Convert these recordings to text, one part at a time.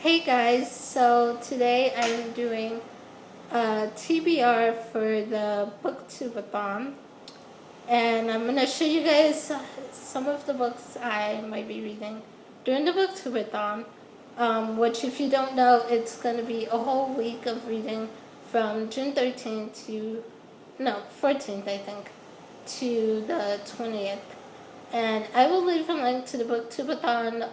Hey guys, so today I'm doing a TBR for the Booktube-a-thon, and I'm going to show you guys some of the books I might be reading during the Booktube-a-thon, which if you don't know, it's going to be a whole week of reading from June 13th to, no, 14th I think, to the 20th. And I will leave a link to the Booktube-a-thon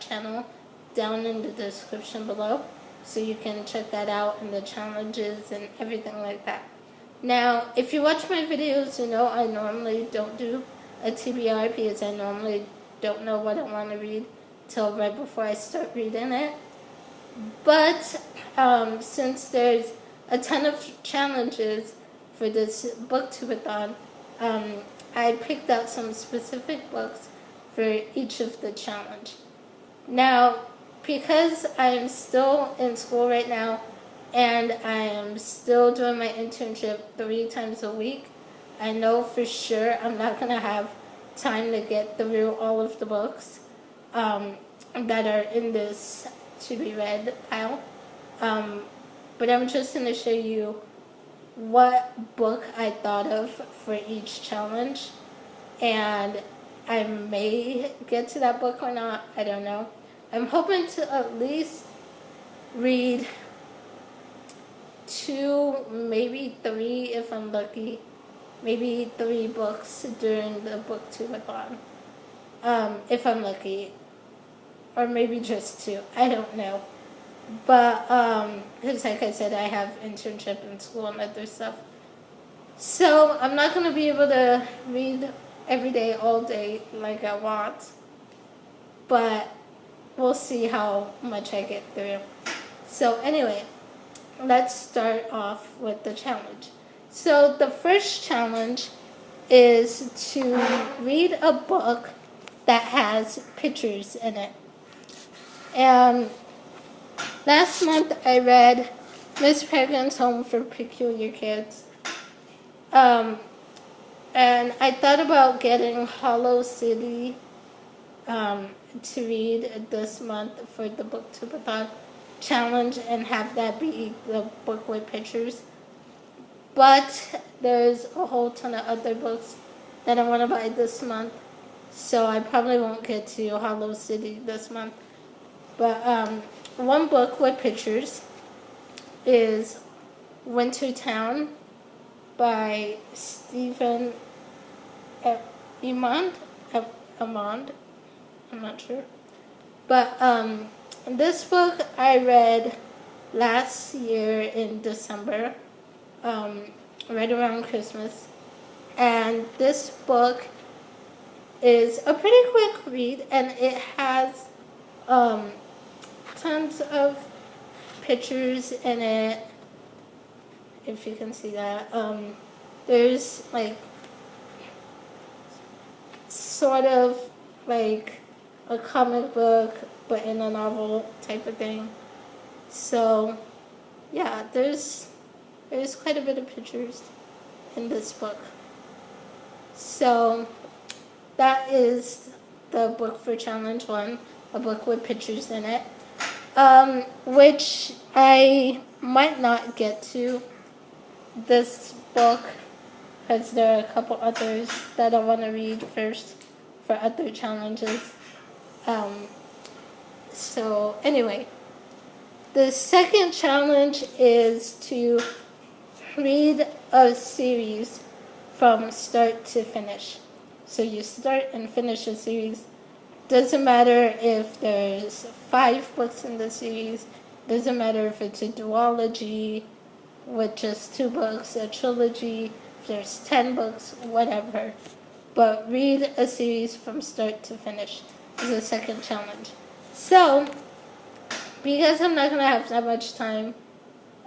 channel down in the description below, so you can check that out and the challenges and everything like that. Now, if you watch my videos, you know I normally don't do a TBR because I normally don't know what I want to read till right before I start reading it. But since there's a ton of challenges for this Booktube-a-thon, I picked out some specific books for each of the challenge. Now, because I am still in school right now and I am still doing my internship 3 times a week, I know for sure I'm not going to have time to get through all of the books that are in this to be read pile. But I'm just going to show you what book I thought of for each challenge, and I may get to that book or not, I don't know. I'm hoping to at least read 2, maybe 3 if I'm lucky, maybe 3 books during the Booktube-a-thon, if I'm lucky, or maybe just 2, I don't know. But, because like I said, I have internship and school and other stuff. So, I'm not going to be able to read every day, all day, like I want. But, we'll see how much I get through. So, anyway, let's start off with the challenge. So, the first challenge is to read a book that has pictures in it. And last month I read Miss Peregrine's Home for Peculiar Kids. And I thought about getting Hollow City to read this month for the Booktube-a-thon challenge and have that be the book with pictures. But there's a whole ton of other books that I want to buy this month, so I probably won't get to Hollow City this month. But one book with pictures is Winter Town by Stephen Emond. I'm not sure. But this book I read last year in December, right around Christmas. And this book is a pretty quick read, and it has tons of pictures in it, if you can see that. There's like sort of like a comic book but in a novel type of thing. So yeah, there's quite a bit of pictures in this book. So that is the book for challenge 1, a book with pictures in it, which I might not get to this book because there are a couple others that I want to read first for other challenges. So anyway, the second challenge is to read a series from start to finish. So you start and finish a series. Doesn't matter if there's 5 books in the series. Doesn't matter if it's a duology with just 2 books, a trilogy, if there's 10 books, whatever. But read a series from start to finish is the second challenge. So, because I'm not going to have that much time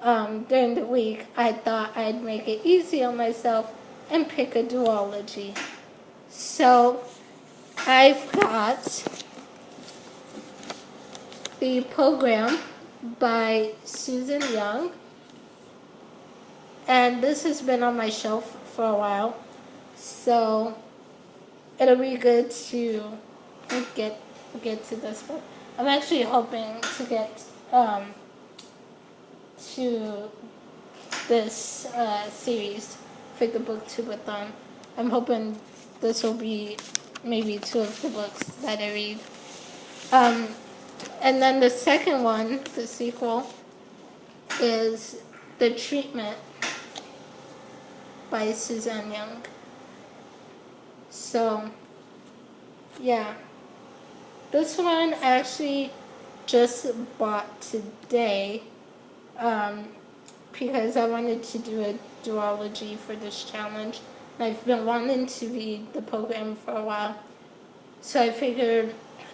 during the week, I thought I'd make it easy on myself and pick a duology. So, I've got The Program by Suzanne, and this has been on my shelf for a while, so it'll be good to get to this book. I'm actually hoping to get um, to this series for the Booktube-a-thon. I'm hoping this will be maybe 2 of the books that I read. And then the second one, the sequel, is The Treatment by Suzanne Young. So, yeah. This one I actually just bought today because I wanted to do a duology for this challenge. And I've been wanting to read the program for a while. So I figured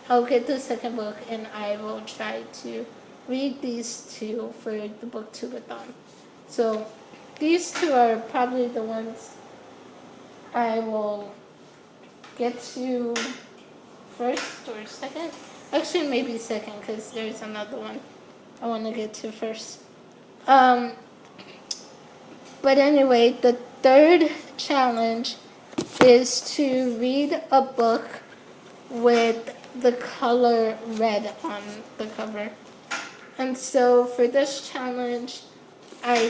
I'll get the second book and I will try to read these 2 for the Booktube-a-thon. So these 2 are probably the ones I will get to first or second. Actually, maybe second, because there's another one I want to get to first. But anyway, the third challenge is to read a book with the color red on the cover. And so for this challenge, I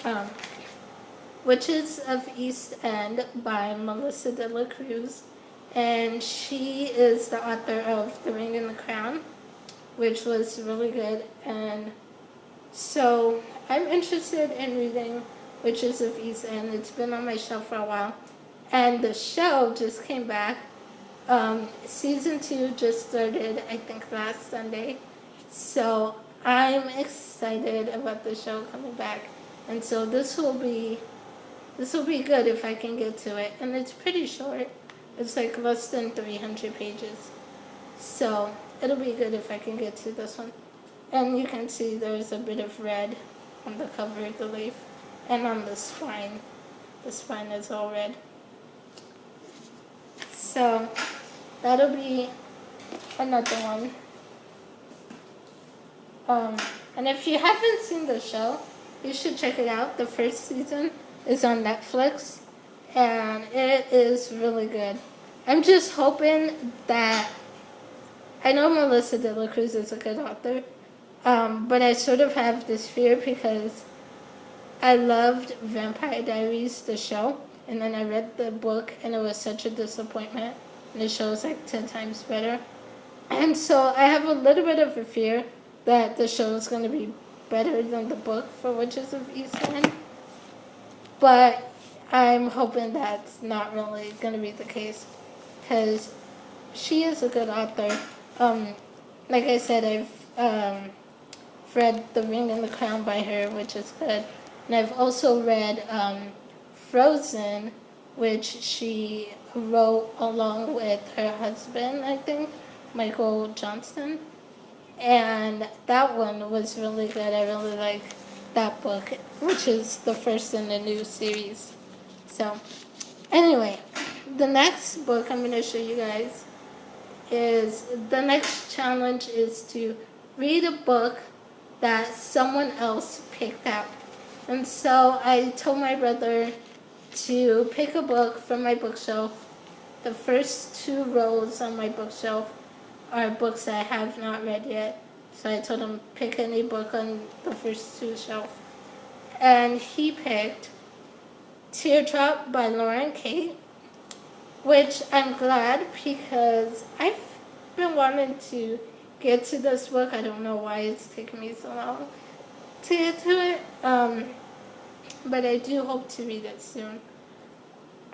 got Witches of East End by Melissa de la Cruz. And she is the author of The Ring and the Crown, which was really good. And so I'm interested in reading Witches of East End. It's been on my shelf for a while. And the show just came back. Season 2 just started, I think, last Sunday. So I'm excited about the show coming back. And so this will be good if I can get to it. And it's pretty short. It's like less than 300 pages. So it'll be good if I can get to this one. And you can see there's a bit of red on the cover of the leaf and on the spine. The spine is all red. So that'll be another one. And if you haven't seen the show, you should check it out. The first season is on Netflix, and it is really good. I'm just hoping that, I know Melissa de la Cruz is a good author, but I sort of have this fear because I loved Vampire Diaries, the show, and then I read the book, and it was such a disappointment, and the show is like 10 times better. And so I have a little bit of a fear that the show is going to be better than the book for Witches of East End. But I'm hoping that's not really going to be the case, because she is a good author. Like I said, I've read The Ring and the Crown by her, which is good. And I've also read Frozen, which she wrote along with her husband, I think, Michael Johnston. And that one was really good. I really like that book, which is the first in the new series. So, anyway, the next book I'm going to show you guys is, the next challenge is to read a book that someone else picked out. And so I told my brother to pick a book from my bookshelf. The first 2 rows on my bookshelf are books I have not read yet. So I told him pick any book on the first 2 shelves. And he picked Teardrop by Lauren Kate, which I'm glad because I've been wanting to get to this book. I don't know why it's taken me so long to get to it. But I do hope to read it soon.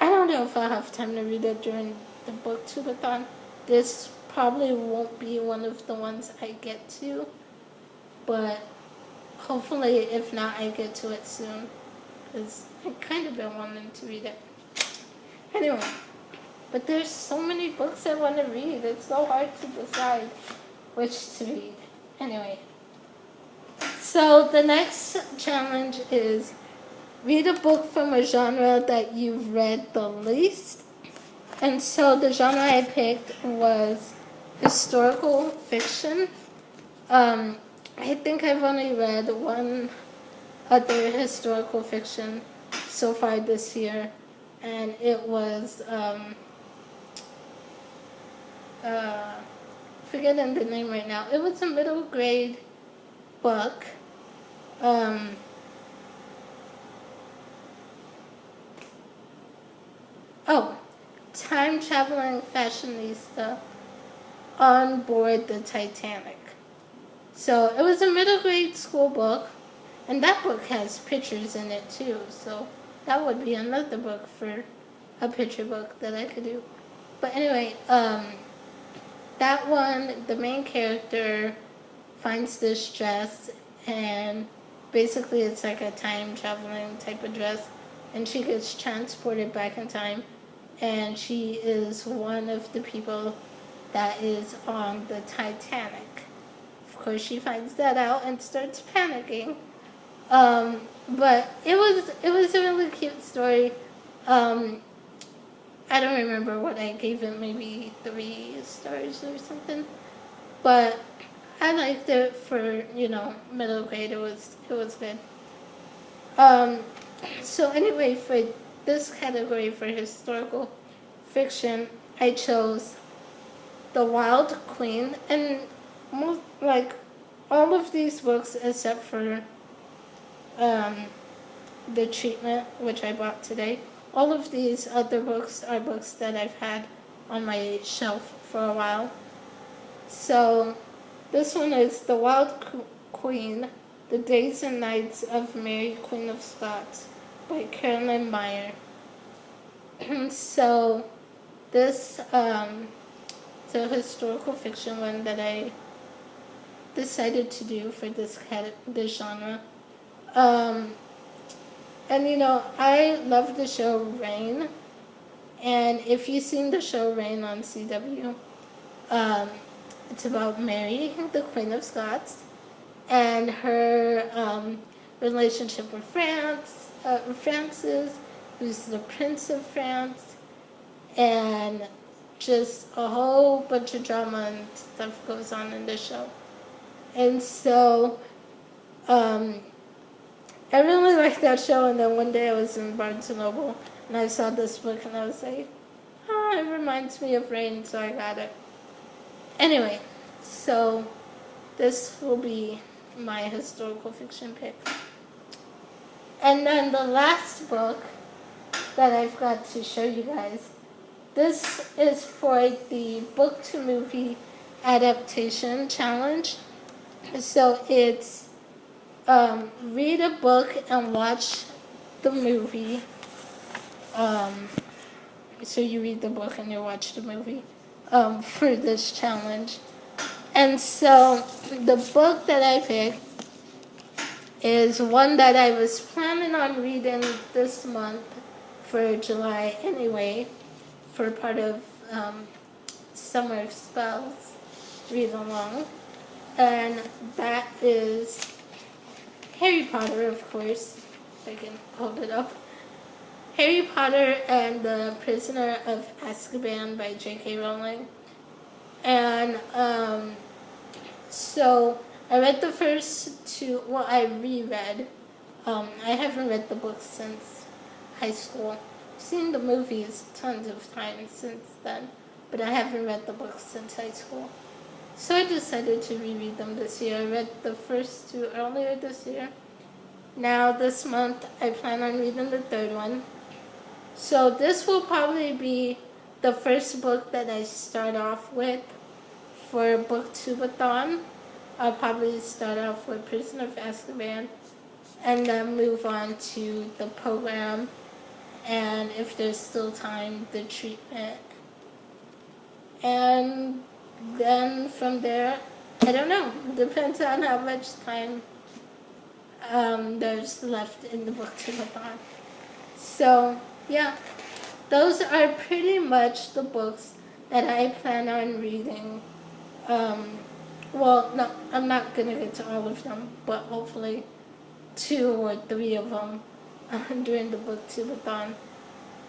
I don't know if I'll have time to read it during the Booktube-a-thon. This probably won't be one of the ones I get to, but hopefully, if not, I get to it soon, because I've kind of been wanting to read it. Anyway, but there's so many books I want to read. It's so hard to decide which to read. Anyway, so the next challenge is read a book from a genre that you've read the least. And so the genre I picked was historical fiction. I think I've only read one other historical fiction so far this year, and it was forgetting the name right now. It was a middle grade book. Time traveling fashionista on board the Titanic. So it was a middle grade school book, and that book has pictures in it too. So that would be another book for a picture book that I could do. But anyway, that one, the main character finds this dress, and basically it's like a time traveling type of dress, and she gets transported back in time, and she is one of the people that is on the Titanic. Of course, she finds that out and starts panicking. But it was a really cute story. I don't remember what I gave it, maybe 3 stars or something. But I liked it for, middle grade. It was good. So anyway, for this category for historical fiction, I chose The Wild Queen, and all of these books except for The Treatment, which I bought today, all of these other books are books that I've had on my shelf for a while. So this one is The Wild Queen, The Days and Nights of Mary, Queen of Scots by Carolyn Meyer. So this is a historical fiction one that I decided to do for this genre. And I love the show Reign, and if you've seen the show Reign on CW, it's about Mary, the Queen of Scots, and her relationship with Francis, who's the Prince of France, and just a whole bunch of drama and stuff goes on in the show. And so I really liked that show, and then one day I was in Barnes & Noble, and I saw this book, and I was like, it reminds me of Reign, so I got it. Anyway, so this will be my historical fiction pick. And then the last book that I've got to show you guys, this is for the book-to-movie adaptation challenge. So it's read a book and watch the movie. So you read the book and you watch the movie for this challenge. And so the book that I picked is one that I was planning on reading this month for July anyway, for part of Summer Spells read along. And that is Harry Potter, of course, if I can hold it up. Harry Potter and the Prisoner of Azkaban by J.K. Rowling. And so I read the first 2, I reread. I haven't read the books since high school. I've seen the movies tons of times since then, but I haven't read the books since high school. So I decided to reread them this year. I read the first 2 earlier this year. Now this month I plan on reading the 3rd one. So this will probably be the first book that I start off with for Booktube-a-thon. I'll probably start off with Prisoner of Azkaban and then move on to the program, and if there's still time, the treatment. And then from there, I don't know, depends on how much time there's left in the Booktube-a-thon. So yeah, those are pretty much the books that I plan on reading. Well, no, I'm not going to get to all of them, but hopefully 2 or 3 of them during the Booktube-a-thon.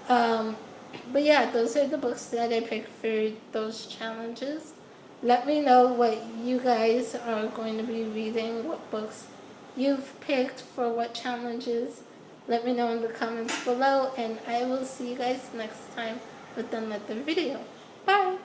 But yeah, those are the books that I picked for those challenges. Let me know what you guys are going to be reading, what books you've picked for what challenges. Let me know in the comments below, and I will see you guys next time with another video. Bye!